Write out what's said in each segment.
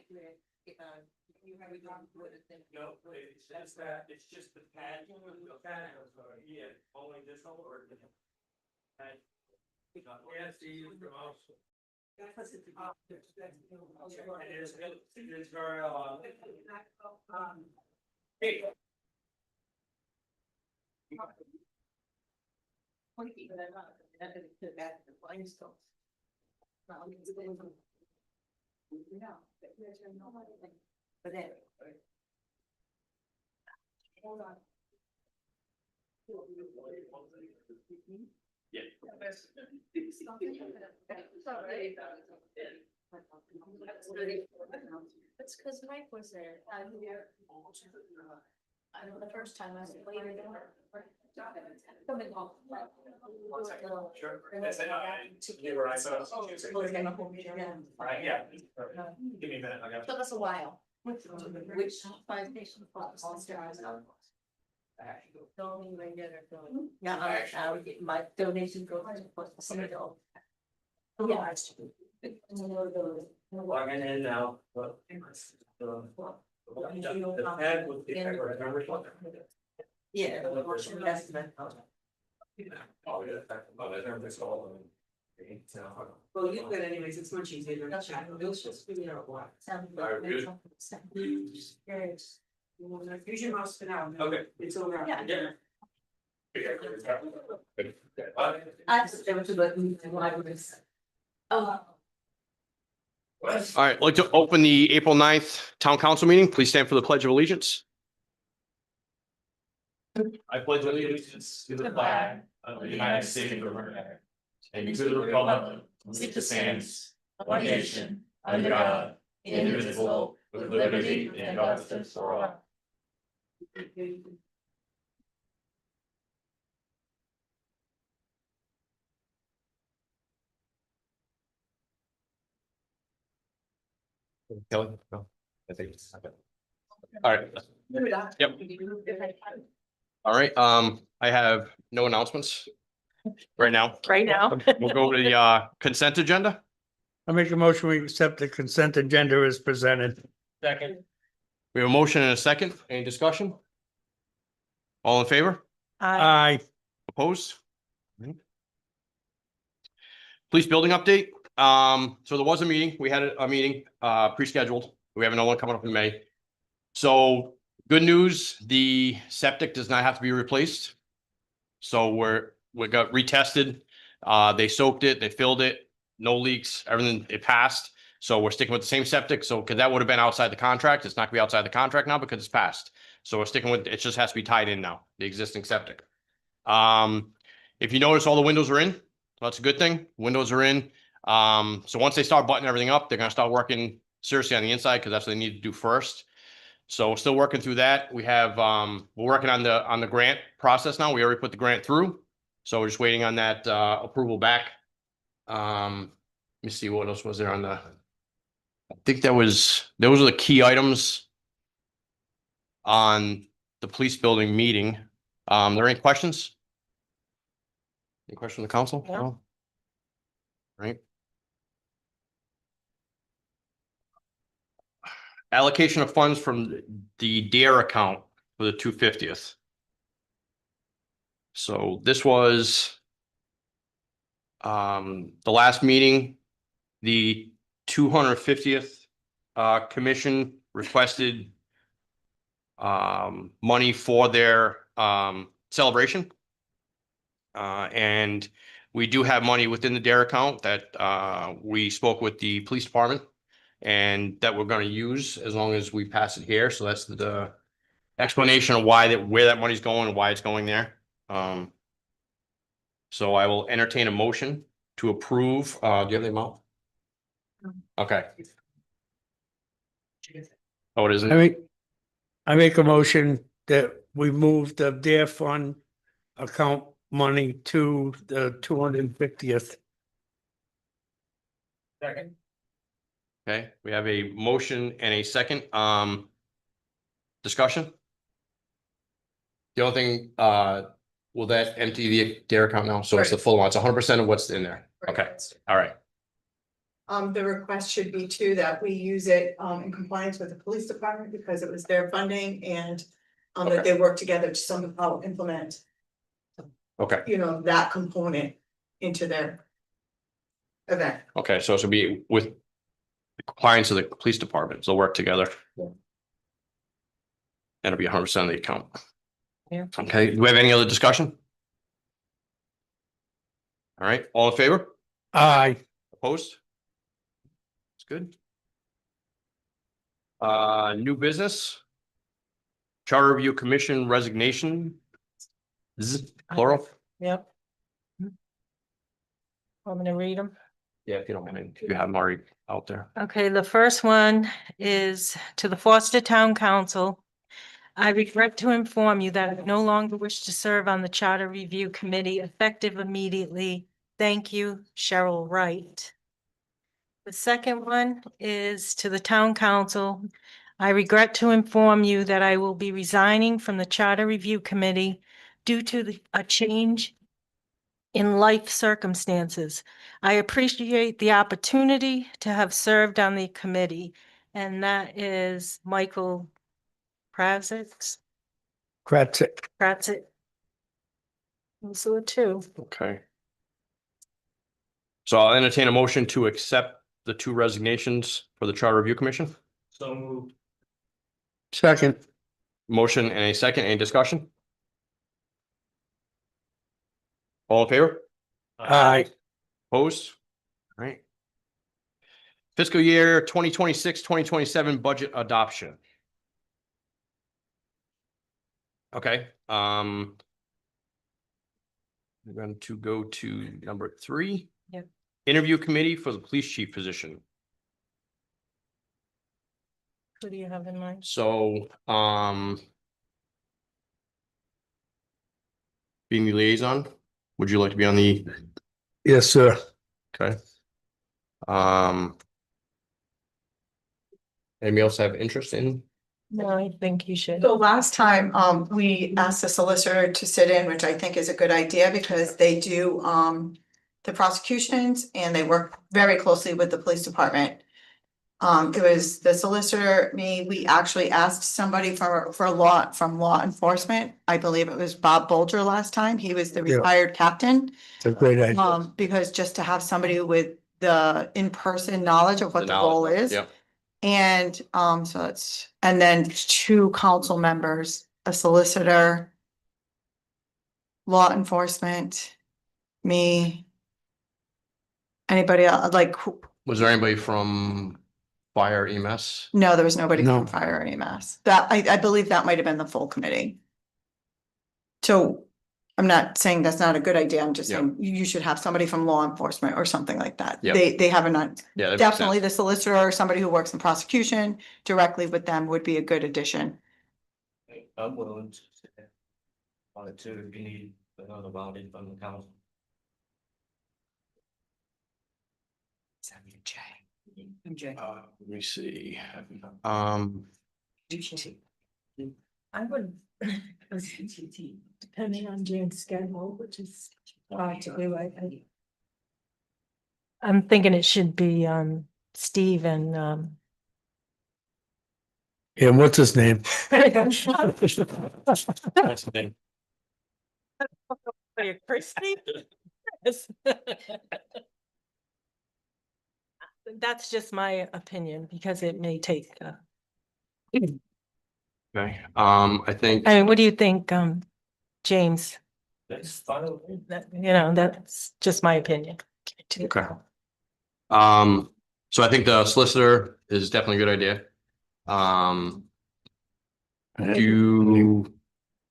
No, it's just the pad. Yeah, only this one or. Yes, he used them also. It is very, hey. But anyway. Hold on. Yeah. That's because Mike was there. I know the first time I was later. Sure. You were right, so. Right, yeah. Give me a minute, I got. Took us a while. Which Fire Station? Yeah, my donation goes to the Senegal. Yeah. Logging in now, but. The pad with the. Yeah. Oh, yeah. Oh, everything's all. Well, you could anyways, it's much easier to check, it's just figure out what. Use your mouse for now. Okay. It's over. Yeah. Yeah. I just never took the libraries. Oh. All right, I'd like to open the April 9th Town Council meeting. Please stand for the Pledge of Allegiance. I pledge allegiance to the flag of the United States of America and to the republic which stands one nation under God, indivisible, with liberty and justice for all. Kelly? No, I think it's okay. All right. Yep. All right, I have no announcements right now. Right now. We'll go to the consent agenda. I make a motion, we accept the consent agenda as presented. Second. We have a motion and a second. Any discussion? All in favor? Aye. Opposed? Police building update. So there was a meeting. We had a meeting pre-scheduled. We have another one coming up in May. So good news, the septic does not have to be replaced. So we got retested. They soaked it, they filled it, no leaks, everything, it passed. So we're sticking with the same septic. So because that would have been outside the contract, it's not gonna be outside the contract now because it's passed. So we're sticking with, it just has to be tied in now, the existing septic. If you notice, all the windows are in. That's a good thing. Windows are in. So once they start buttoning everything up, they're gonna start working seriously on the inside because that's what they need to do first. So we're still working through that. We have, we're working on the grant process now. We already put the grant through. So we're just waiting on that approval back. Let me see what else was there on the. I think those are the key items on the police building meeting. Are there any questions? Any question from the council? No. Right. Allocation of funds from the DARE account for the 250th. So this was the last meeting, the 250th commission requested money for their celebration. And we do have money within the DARE account that we spoke with the police department and that we're going to use as long as we pass it here. So that's the explanation of where that money's going and why it's going there. So I will entertain a motion to approve. Do you have the amount? Okay. Oh, it isn't. I make a motion that we move the DARE fund account money to the 250th. Second. Okay, we have a motion and a second. Discussion. The only thing, will that empty the DARE account now? So it's the full amount. It's 100% of what's in there. Okay, all right. The request should be too, that we use it, in compliance with the police department because it was their funding and. That they work together to somehow implement, Okay, that component into their. Event. okay, so it should be with compliance of the police department, so they'll work together. Yeah. And it'll be 100% of the account. Yeah. Okay, do we have any other discussion? All right, all in favor? Aye. Opposed? It's good. New business. Charter Review Commission resignation. Plural? Yep. Want me to read them? Yeah, if you don't mind, if you have them already out there. Okay, the first one is to the Foster Town Council. I regret to inform you that I no longer wish to serve on the Charter Review Committee effective immediately. Thank you, Cheryl Wright. The second one is to the Town Council. I regret to inform you that I will be resigning from the Charter Review Committee due to a change in life circumstances. I appreciate the opportunity to have served on the committee, and that is Michael Kravitz. Kratzik. So too. Okay. So I'll entertain a motion to accept the 2 resignations for the Charter Review Commission. So moved. Second. Motion and a second, any discussion? All in favor? Aye. Opposed? All right. Fiscal year 2026-2027 budget adoption. Okay, we're going to go to number 3. Yep. Interview committee for the police chief position. Who do you have in mind? So, being the liaison, would you like to be on the, Yes, sir. okay? Anybody else have interest in? No, I think you should. So last time, we asked the solicitor to sit in, which I think is a good idea because they do, the prosecutions and they work very closely with the police department. It was the solicitor, we actually asked somebody from law enforcement. I believe it was Bob Bolger last time. He was the Yeah. retired captain. It's a great idea. Because just to have somebody with the in-person knowledge of what the knowledge, goal is. Yep. And so it's, and then 2 council members, a solicitor, law enforcement, me. Anybody else, like, Was there anybody from fire EMS? no, there was nobody No. from fire or EMS. That, I believe that might have been the full committee. So I'm not saying that's not a good idea. I'm just Yeah. saying you should have somebody from law enforcement or something like that. Yep. They have not. Yeah, that makes Definitely sense. the solicitor or somebody who works in prosecution directly with them would be a good addition. I'm willing to sit there. On it too, if you need another body from the council. Let me see. I would, depending on Jane's schedule, which is hard to do, I'm thinking it should be, Steve and, And what's his name? That's the thing. Christie? That's just my opinion, because it may take, Okay, I think, I mean, what do you think, James? That's fine. That's just my opinion. okay. So I think the solicitor is definitely a good idea.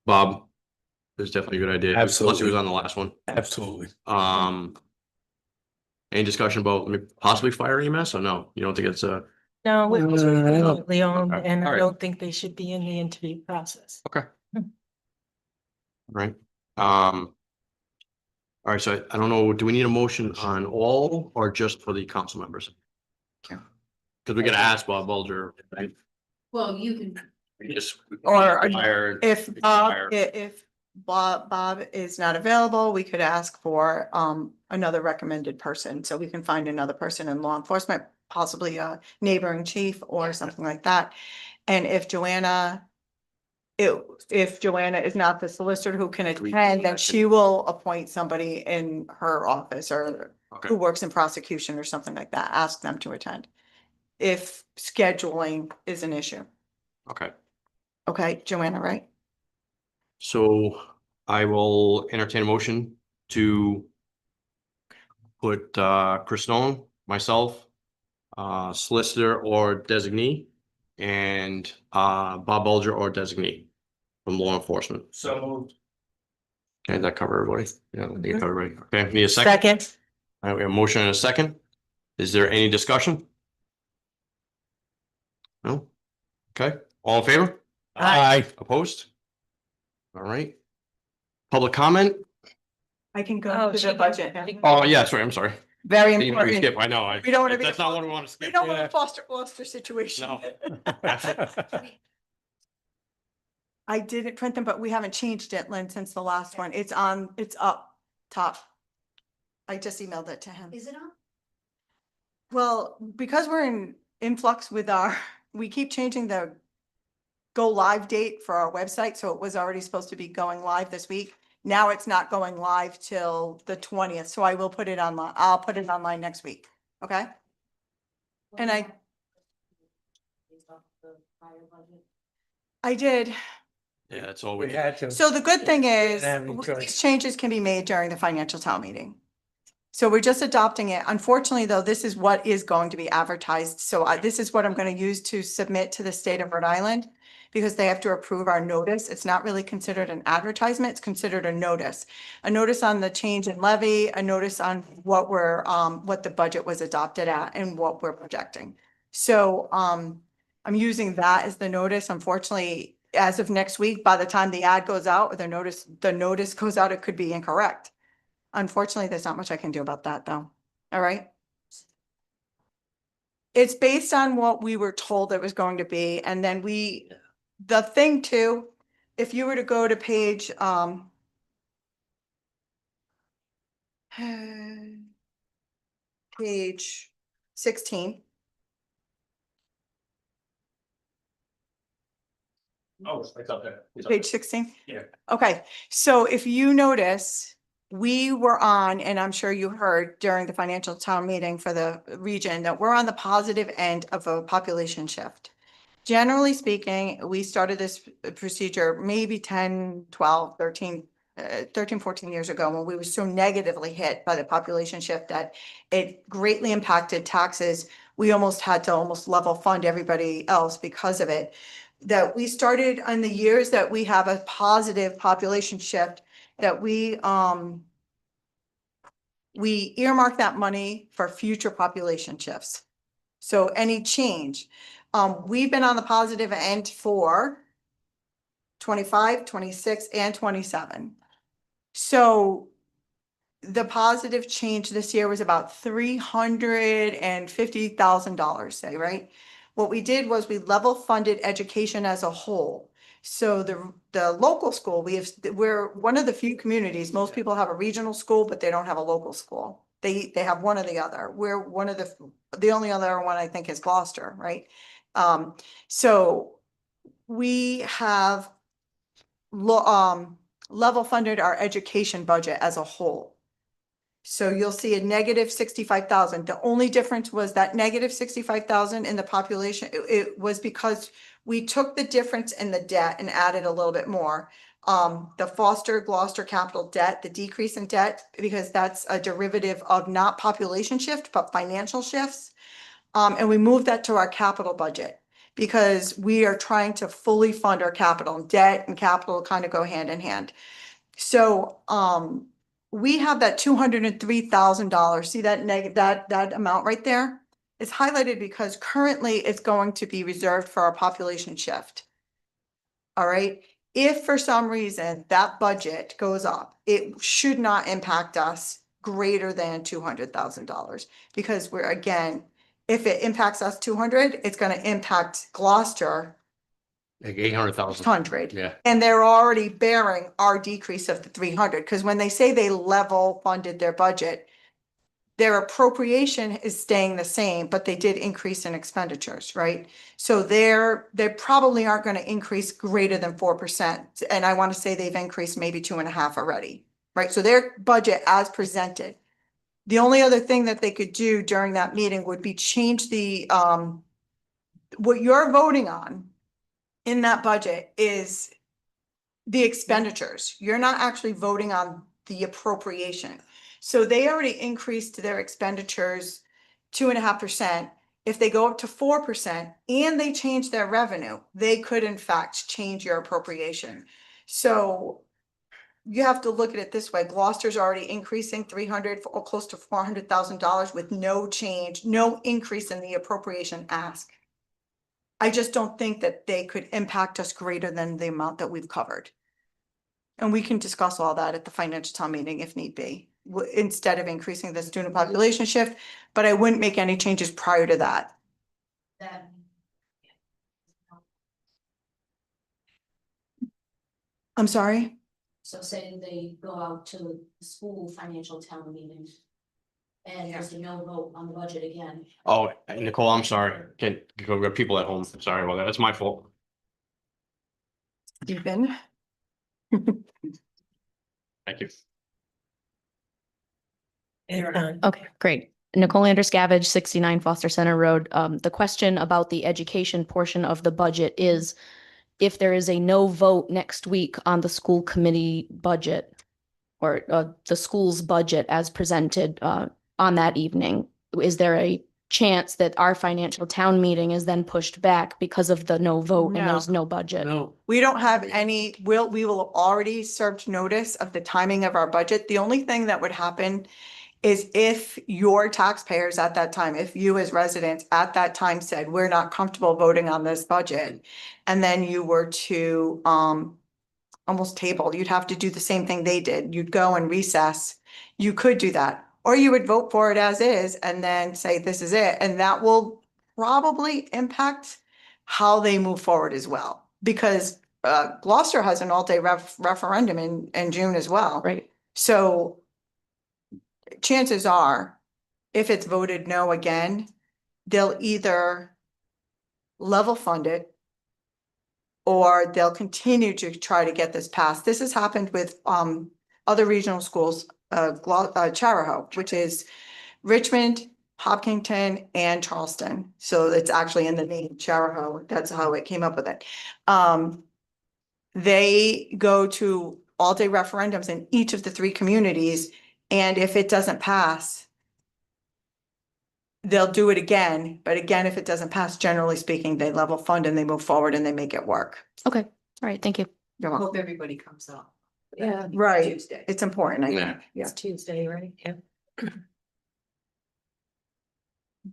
Bob, is definitely a good idea. Plus he Absolutely. was on the last one. Absolutely. Any discussion about possibly fire EMS or no? You don't think it's a, No, it was remotely owned, Okay, and I alright. don't think they should be in the interview process. right? All right, so I don't know, do we need a motion on all or just for the council members? Yeah. Cause we gotta ask Bob Bulger, right? Well, you can, We just. Or Fire- If, Fire. if Bob is not available, we could ask for another recommended person, so we can find another person in law enforcement, possibly a neighboring chief or something like that. And if Joanna is not the solicitor who can attend, then she will appoint somebody in her office or Okay. who works in prosecution or something like that, ask them to attend. If scheduling is an issue. Okay. Okay, Joanna, right? So I will entertain a motion to put Chris Stone, myself, solicitor or designee, and Bob Bulger or designee from law enforcement. So moved. Okay, that cover everybody? Yeah, I think it covered everybody. Okay, need a second? Second. All right, we have a motion and a second. Is there any discussion? No? Okay, all in favor? Aye. Opposed? All right. Public comment? I can Oh, go to she the can- budget. Oh, yeah, sorry, I'm sorry. Very Thinking we important. skip, I know. I- We don't wanna be That's a- not what we want to We skip. don't want Yeah. a foster Gloucester situation. No. I didn't print them, but we haven't changed it, Lynn, since the last one. It's up top. I just emailed it to him. Is it on? Well, because we're in influx with we keep changing the go live date for our website, so it was already supposed to be going live this week. Now it's not going live till the 20th, so I will put it online. I'll put it online next week, okay? And I did. Yeah, that's all We we. had to. So the good thing is, Have any choice. these changes can be made during the financial town meeting. So we're just adopting it. Unfortunately, though, this is what is going to be advertised. So this is what I'm going to use to submit to the state of Rhode Island because they have to approve our notice. It's not really considered an advertisement. It's considered a notice. A notice on the change in levy, a notice on what what the budget was adopted at and what we're projecting. So, I'm using that as the notice. Unfortunately, as of next week, by the time the ad goes out or the notice goes out, it could be incorrect. Unfortunately, there's not much I can do about that, though. All right. It's based on what we were told it was going to be, and then the thing too, if you were to go to page, page 16. Oh, it's up there. It's up Page 16? Yeah. Okay, so if you notice, we were on, and I'm sure you heard during the financial town meeting for the region, that we're on the positive end of a population shift. Generally speaking, we started this procedure maybe 10, 12, 13, 14 years ago when we were so negatively hit by the population shift that it greatly impacted taxes. We almost had to level fund everybody else because of it. That we started in the years that we have a positive population shift, that we earmark that money for future population shifts. So any change, we've been on the positive end for 25, 26, and 27. So the positive change this year was about $350,000, say, right? What we did was we level funded education as a whole. So the local school, we're one of the few communities, most people have a regional school, but they don't have a local school. They have one or the other. We're one of the only other one I think is Gloucester, right? So we have level funded our education budget as a whole. So you'll see a negative 65,000. The only difference was that negative 65,000 in the population. It was because we took the difference in the debt and added a little bit more. The Foster Gloucester capital debt, the decrease in debt, because that's a derivative of not population shift, but financial shifts. And we moved that to our capital budget because we are trying to fully fund our capital. Debt and capital kind of go hand in hand. So, we have that $203,000. See that amount right there? It's highlighted because currently it's going to be reserved for our population shift. All right. If for some reason that budget goes up, it should not impact us greater than $200,000 because if it impacts us 200, it's going to impact Gloucester Like 800,000. 600. Yeah. And they're already bearing our decrease of the 300, because when they say they level funded their budget, their appropriation is staying the same, but they did increase in expenditures, right? So they probably aren't gonna increase greater than 4%. And I want to say they've increased maybe 2.5 already, right? So their budget as presented. The only other thing that they could do during that meeting would be change the, what you're voting on in that budget is the expenditures. You're not actually voting on the appropriation. So they already increased their expenditures 2.5%. If they go up to 4% and they change their revenue, they could in fact change your appropriation. So you have to look at it this way. Gloucester's already increasing 300 or close to $400,000 with no change, no increase in the appropriation ask. I just don't think that they could impact us greater than the amount that we've covered. And we can discuss all that at the financial town meeting if need be, instead of increasing the student population shift, but I wouldn't make any changes prior to that. That. I'm sorry? So say they go out to the school financial town meeting. And there's a no vote on the budget again. Oh, Nicole, I'm sorry. Can't go, we have people at home. Sorry about that. That's my fault. Stephen? Thank you. Okay, great. Nicole Anderscavage, 69 Foster Center Road. The question about the education portion of the budget is if there is a no vote next week on the school committee budget or the school's budget as presented on that evening, is there a chance that our financial town meeting is then pushed back because of the no vote and No. there's no budget? No, We don't have any, we will already served notice of the timing of our budget. The only thing that would happen is if your taxpayers at that time, if you as residents at that time said, we're not comfortable voting on this budget, and then you were to almost table, you'd have to do the same thing they did. You'd go and recess. You could do that. Or you would vote for it as is and then say, this is it. And that will probably impact how they move forward as well. Because Gloucester has an all-day referendum in June as well. Right. So chances are, if it's voted no again, they'll either level fund it or they'll continue to try to get this passed. This has happened with other regional schools, Charahoe, which is Richmond, Hopkinton, and Charleston. So it's actually in the name Charahoe. That's how it came up with it. They go to all-day referendums in each of the 3 communities. And if it doesn't pass, they'll do it again. But again, if it doesn't pass, generally speaking, they level fund and they move forward and they make it work. Okay, all right, thank you. You're I welcome. hope everybody comes out. Yeah. Right. Tuesday. It's important, I Yeah. think. Yeah. It's Tuesday, right? Yeah.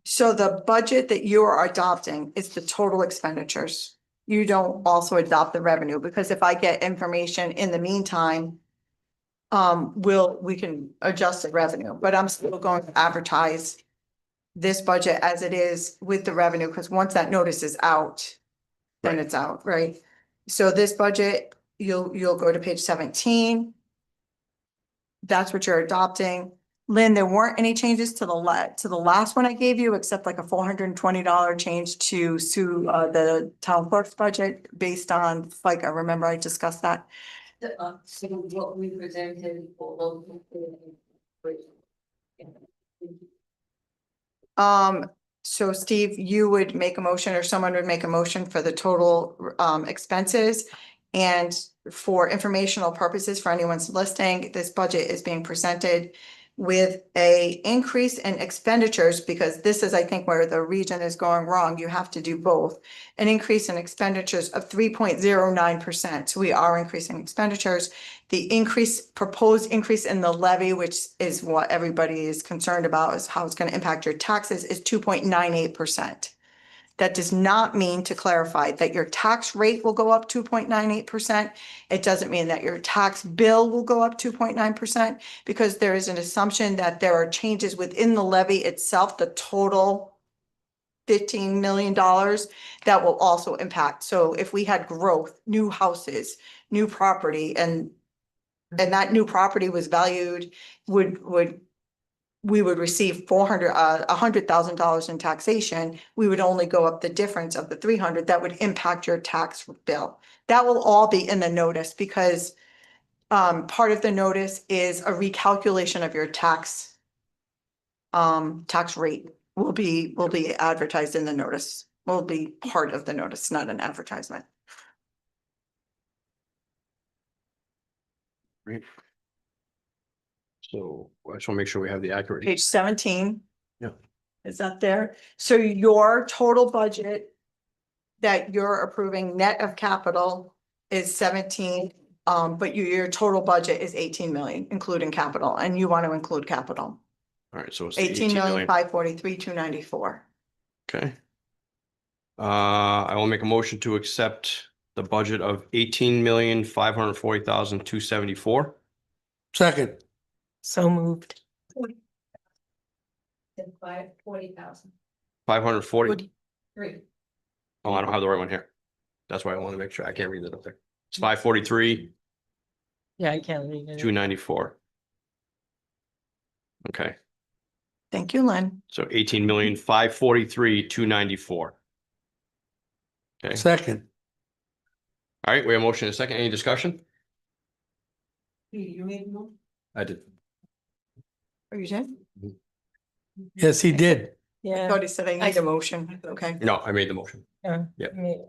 So the budget that you are adopting is the total expenditures. You don't also adopt the revenue, because if I get information in the meantime, we can adjust the revenue, but I'm still going to advertise this budget as it is with the revenue, because once that notice is out, then Right. it's out, right? So this budget, you'll go to page 17. That's what you're adopting. Lynn, there weren't any changes to the last one I gave you, except like a $420 change to the town clerk's budget based on FICA. Remember I discussed that? So what we presented for local. So Steve, you would make a motion or someone would make a motion for the total expenses. And for informational purposes, for anyone's listening, this budget is being presented with a increase in expenditures, because this is, I think, where the region is going wrong. You have to do both. An increase in expenditures of 3.09%. So we are increasing expenditures. The proposed increase in the levy, which is what everybody is concerned about, is how it's going to impact your taxes, is 2.98%. That does not mean, to clarify, that your tax rate will go up 2.98%. It doesn't mean that your tax bill will go up 2.9%, because there is an assumption that there are changes within the levy itself, the total $15 million that will also impact. So if we had growth, new houses, new property, and that new property was valued, we would receive $100,000 in taxation, we would only go up the difference of the 300, that would impact your tax bill. That will all be in the notice because part of the notice is a recalculation of your tax rate will be advertised in the notice, will be part of the notice, not an advertisement. Great. So I just want to make sure we have the accurate. Page 17. Yeah. Is that there? So your total budget that you're approving net of capital is 17, but your total budget is 18 million, including capital, and you want to include capital. All right, so it's 18 million, 543, 294. Okay. I will make a motion to accept the budget of 18,540,274. Second, So moved. 40,000. 540. Three. Oh, I don't have the right one here. That's why I want to make sure. I can't read it up there. It's 543, Yeah, I can't read it. 294. Okay, Thank you, Lynn. so 18,543,294. Okay, second, all right, we have a motion and a second. Any discussion? You made one? I did. Are you done? yes, he did. I Yeah. thought he said I need a motion. Okay. No, I made the motion. Yeah. Yeah. Me-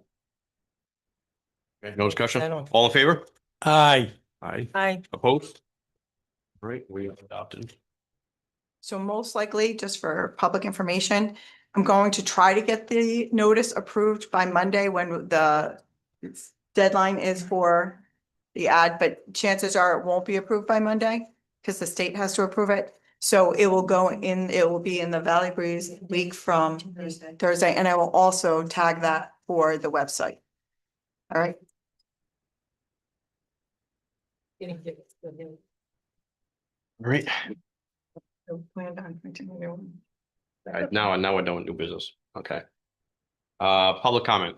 Okay, no discussion? I don't- All in favor? Aye, Aye. Aye. Opposed? All right, we have adopted. So most likely, just for public information, I'm going to try to get the notice approved by Monday when the deadline is for the ad, but chances are it won't be approved by Monday because the state has to approve it. So it will be in the Valley Breeze week from Thursday, and I will also tag that for the website. All right, All right, so plan on continuing. all right, now we're done with new business. Okay. Public comment.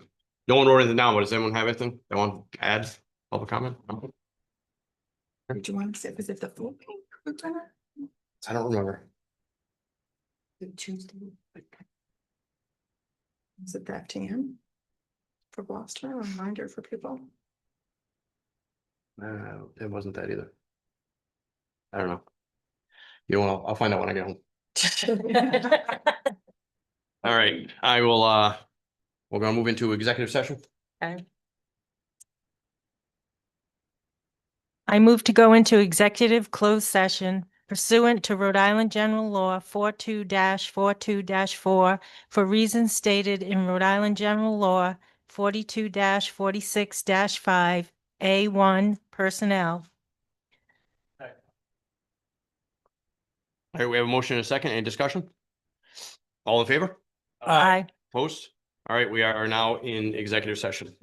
No one wrote anything down, but does anyone have anything they want to add? Public comment? No? Did you want to say, was it the full pink? I don't remember. Tuesday. Is it that TM? For Gloucester, a reminder for people? It wasn't that either. I don't know. You know, I'll find out when I get home. All right, I will, we're gonna move into executive session. Okay. I move to go into executive closed session pursuant to Rhode Island General Law 42-42-4 for reasons stated in Rhode Island General Law 42-46-5, A1 personnel. All right, we have a motion and a second. Any discussion? All in favor? Aye. Opposed? All right, we are now in executive session.